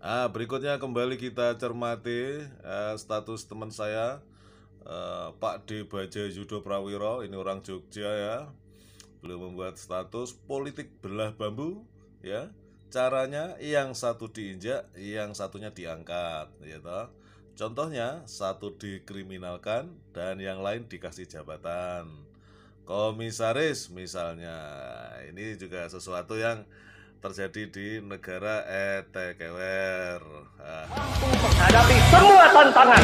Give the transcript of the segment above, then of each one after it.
Berikutnya kembali kita cermati status teman saya, Pak D. Baja Yudo Prawiro. Ini orang Jogja ya. Beliau membuat status politik belah bambu ya. Caranya yang satu diinjak, yang satunya diangkat gitu. Contohnya satu dikriminalkan dan yang lain dikasih jabatan. Komisaris misalnya. Ini juga sesuatu yang terjadi di negara ETKWR. Mampu menghadapi semua tantangan.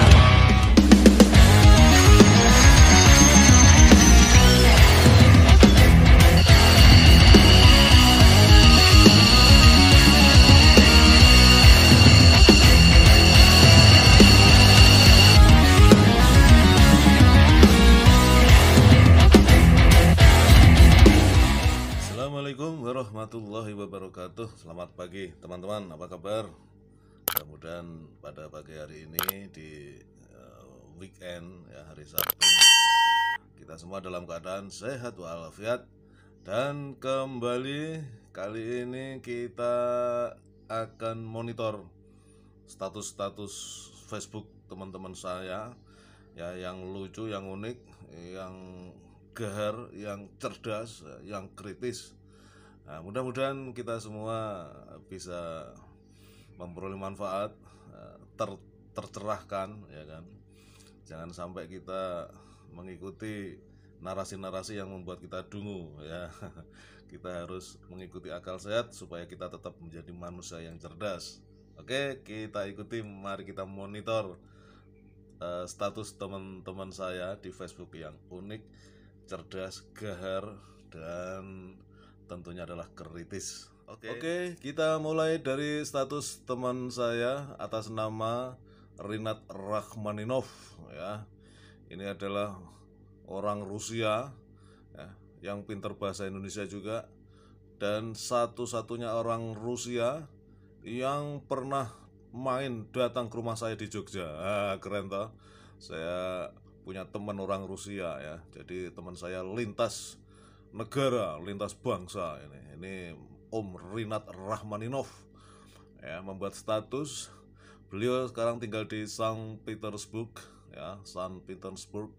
Assalamualaikum warahmatullahi wabarakatuh. Selamat pagi teman-teman, apa kabar? Mudah-mudahan pada pagi hari ini di weekend ya, hari Sabtu, kita semua dalam keadaan sehat walafiat. Dan kembali kali ini kita akan monitor status-status Facebook teman-teman saya ya, yang lucu, yang unik, yang gahar, yang cerdas, yang kritis. Mudah-mudahan kita semua bisa memperoleh manfaat, tercerahkan ya kan. Jangan sampai kita mengikuti narasi-narasi yang membuat kita dungu ya. Kita harus mengikuti akal sehat supaya kita tetap menjadi manusia yang cerdas. Oke, kita ikuti, mari kita monitor status teman-teman saya di Facebook yang unik, cerdas, gahar, dan tentunya adalah kritis. Oke, kita mulai dari status teman saya atas nama Rinat Rakhmaninov ya. Ini adalah orang Rusia ya, yang pintar bahasa Indonesia juga, dan satu-satunya orang Rusia yang pernah datang ke rumah saya di Jogja. Keren toh. Saya punya teman orang Rusia ya. Jadi teman saya lintas negara, lintas bangsa ini Om Rinat Rakhmaninov ya, membuat status. Beliau sekarang tinggal di Saint Petersburg ya, Saint Petersburg.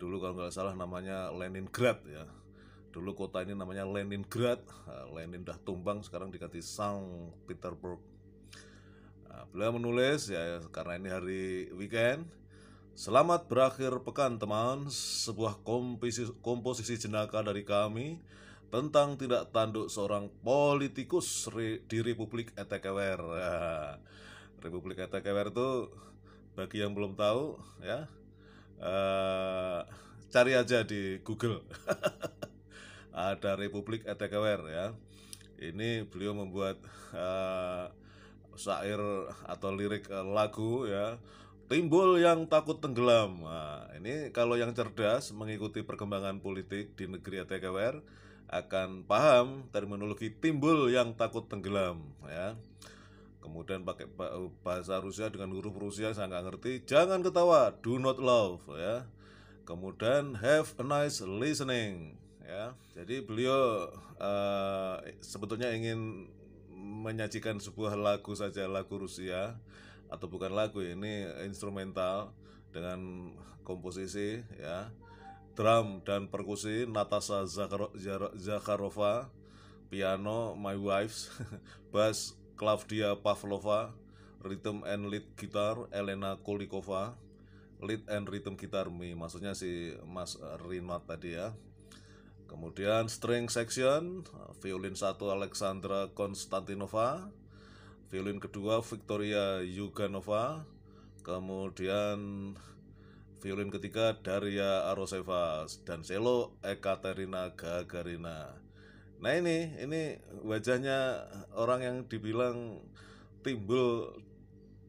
Dulu kalau nggak salah namanya Leningrad ya. Dulu kota ini namanya Leningrad. Lenin dah tumbang, sekarang diganti Saint Petersburg. Beliau menulis ya, karena ini hari weekend. Selamat berakhir pekan teman. Sebuah komposisi jenaka dari kami tentang tidak tanduk seorang politikus di Republik ETKWR. Republik ETKWR itu bagi yang belum tahu ya, cari aja di Google. Ada Republik ETKWR ya. Ini beliau membuat syair atau lirik lagu ya, timbul yang takut tenggelam. Ini kalau yang cerdas mengikuti perkembangan politik di negeri ETKWR akan paham terminologi timbul yang takut tenggelam ya. Kemudian pakai bahasa Rusia dengan huruf Rusia saya nggak ngerti. Jangan ketawa, do not laugh ya. Kemudian have a nice listening ya. Jadi beliau sebetulnya ingin menyajikan sebuah lagu saja, lagu Rusia, atau bukan lagu, ini instrumental dengan komposisi ya, drum dan perkusi Natasha Zakharova, piano My Wife's, bass Claudia Pavlova, rhythm and lead guitar Elena Kolikova, lead and rhythm guitar me, maksudnya si Mas Rinat tadi ya. Kemudian string section, violin 1 Alexandra Konstantinova, violin kedua Victoria Yuganova, kemudian violin ketiga Daria Aroseva, dan cello Ekaterina Gagarina. Nah ini wajahnya orang yang dibilang timbul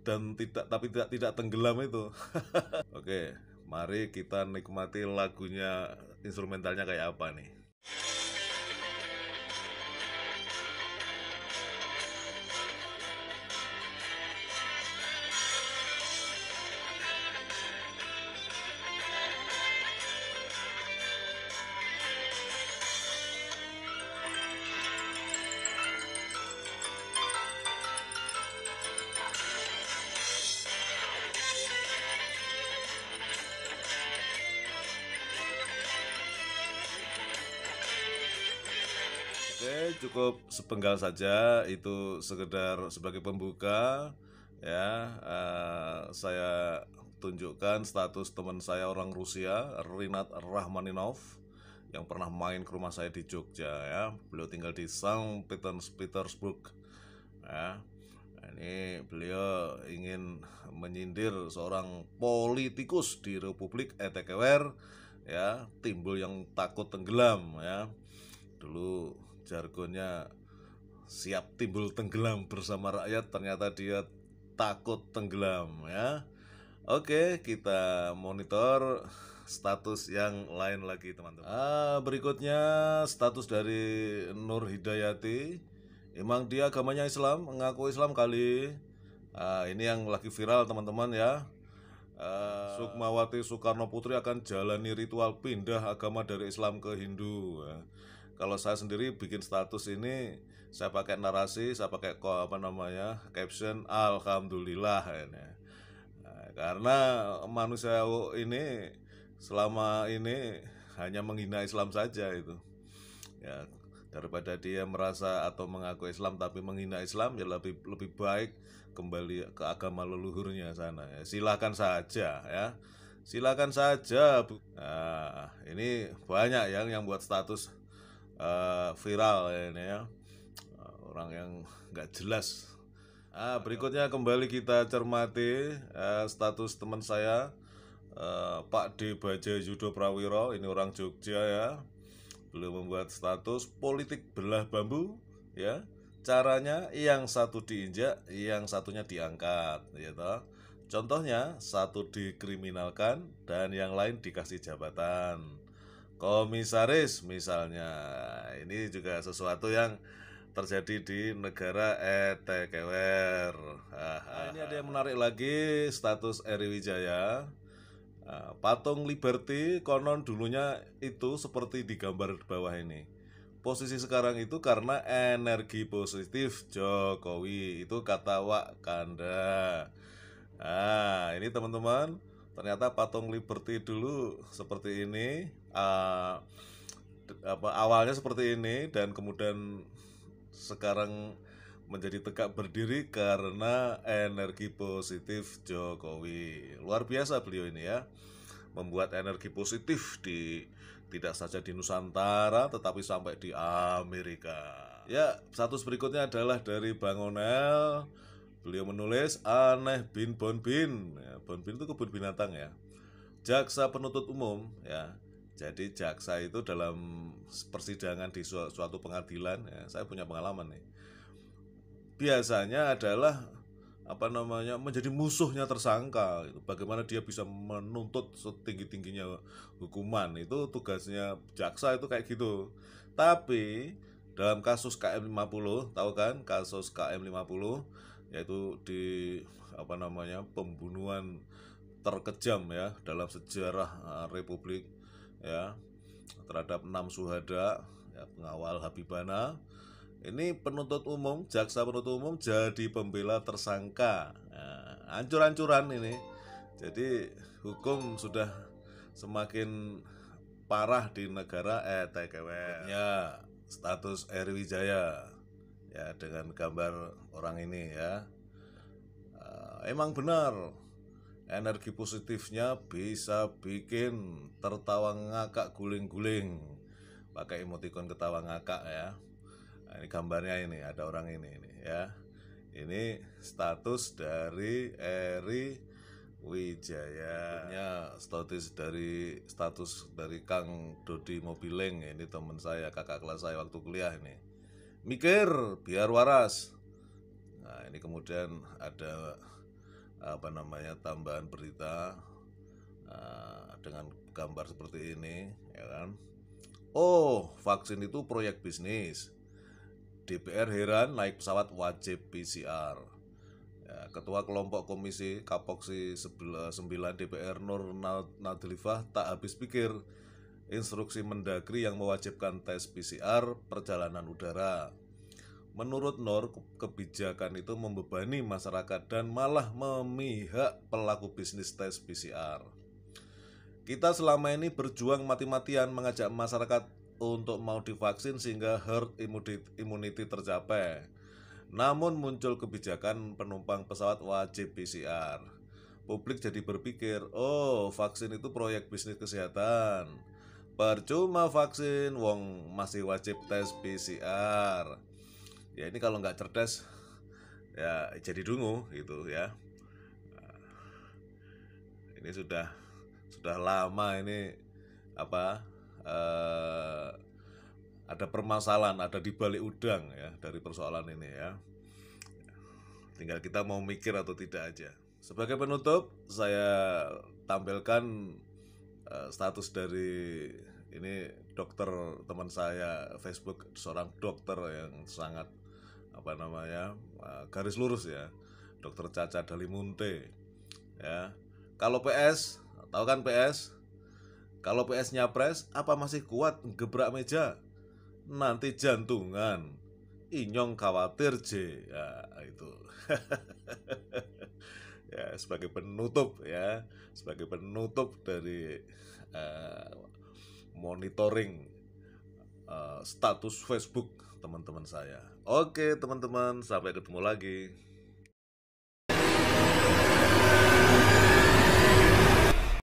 dan tidak tenggelam itu. Oke, mari kita nikmati lagunya, instrumentalnya kayak apa nih. cukup sepenggal saja, itu sekedar sebagai pembuka ya. Saya tunjukkan status teman saya orang Rusia, Rinat Rahmaninov, yang pernah main ke rumah saya di Jogja ya. Beliau tinggal di Saint Petersburg ya. Ini beliau ingin menyindir seorang politikus di Republik ETKWR ya, timbul yang takut tenggelam ya. Dulu jargonnya siap timbul tenggelam bersama rakyat, ternyata dia takut tenggelam ya. Oke, kita monitor status yang lain lagi teman-teman. Berikutnya status dari Nur Hidayati. Emang dia agamanya Islam, mengaku Islam kali. Ini yang lagi viral teman-teman ya. Sukmawati Soekarno Putri akan jalani ritual pindah agama dari Islam ke Hindu. Kalau saya sendiri bikin status ini, saya pakai narasi, saya pakai caption Alhamdulillah ini. Karena manusia ini selama ini hanya menghina Islam saja itu ya. Daripada dia merasa atau mengaku Islam tapi menghina Islam, ya lebih baik kembali ke agama leluhurnya sana ya. Silakan saja ya, silakan saja. Nah, ini banyak yang buat status viral ini ya, orang yang nggak jelas. Berikutnya kembali kita cermati status teman saya, Pak D. Baja Yudo Prawiro, ini orang Jogja ya. Beliau membuat status politik belah bambu ya. Caranya yang satu diinjak, yang satunya diangkat gitu. Contohnya, satu dikriminalkan dan yang lain dikasih jabatan komisaris misalnya. Ini juga sesuatu yang terjadi di negara ETKWR. Ini ada yang menarik lagi, status Eri Wijaya. Patung Liberty konon dulunya itu seperti di gambar bawah ini. Posisi sekarang itu karena energi positif Jokowi, itu kata Wak Kanda. Ini teman-teman, ternyata patung Liberty dulu seperti ini. Awalnya seperti ini dan kemudian sekarang menjadi tegak berdiri karena energi positif Jokowi. Luar biasa beliau ini ya, membuat energi positif tidak saja di Nusantara tetapi sampai di Amerika. Ya, status berikutnya adalah dari Bang Onel. Beliau menulis aneh bin Bonbin. Ya, Bonbin itu kebun binatang ya. Jaksa penuntut umum ya. Jadi jaksa itu dalam persidangan di suatu pengadilan ya, saya punya pengalaman nih. Biasanya adalah menjadi musuhnya tersangka gitu. Bagaimana dia bisa menuntut setinggi-tingginya hukuman, itu tugasnya jaksa itu kayak gitu. Tapi dalam kasus KM50, tahu kan kasus KM50, yaitu di pembunuhan terkejam ya dalam sejarah Republik ya, terhadap 6 syuhada ya, pengawal Habibana. Ini penuntut umum, jaksa penuntut umum jadi pembela tersangka. Nah, hancur-hancuran ini. Jadi hukum sudah semakin parah di negara ETKWR. Ya, status Eri Wijaya ya, dengan gambar orang ini ya. Emang benar, energi positifnya bisa bikin tertawa ngakak guling-guling. Pakai emoticon ketawa ngakak ya. Nah, ini gambarnya, ini ada orang ini ya. Ini status dari Eri Wijaya. Status dari Kang Dodi Mobileng, ini teman saya, kakak kelas saya waktu kuliah ini. Mikir biar waras. Nah, ini kemudian ada tambahan berita dengan gambar seperti ini ya kan. Oh, vaksin itu proyek bisnis. DPR heran naik pesawat wajib PCR. Ya, Ketua Kelompok Komisi Kapoksi 9 DPR Nur Nadlifah tak habis pikir instruksi Mendagri yang mewajibkan tes PCR perjalanan udara. Menurut Nur, kebijakan itu membebani masyarakat dan malah memihak pelaku bisnis tes PCR. Kita selama ini berjuang mati-matian mengajak masyarakat untuk mau divaksin sehingga herd immunity tercapai. Namun muncul kebijakan penumpang pesawat wajib PCR. Publik jadi berpikir, oh vaksin itu proyek bisnis kesehatan. Percuma vaksin, wong masih wajib tes PCR. Ya ini kalau nggak cerdas, ya jadi dungu gitu ya. Ini sudah lama ini apa? Ada permasalahan, ada di balik udang ya dari persoalan ini ya. Tinggal kita mau mikir atau tidak aja. Sebagai penutup, saya tampilkan status dari ini dokter teman saya Facebook, seorang dokter yang sangat garis lurus ya, Dokter Caca Dalimunte ya. Kalau PS, tahu kan PS? Kalau PS nyapres, apa masih kuat gebrak meja? Nanti jantungan. Inyong khawatir J. Ya, itu. Ya, sebagai penutup dari monitoring status Facebook teman-teman saya. Oke, teman-teman, sampai ketemu lagi.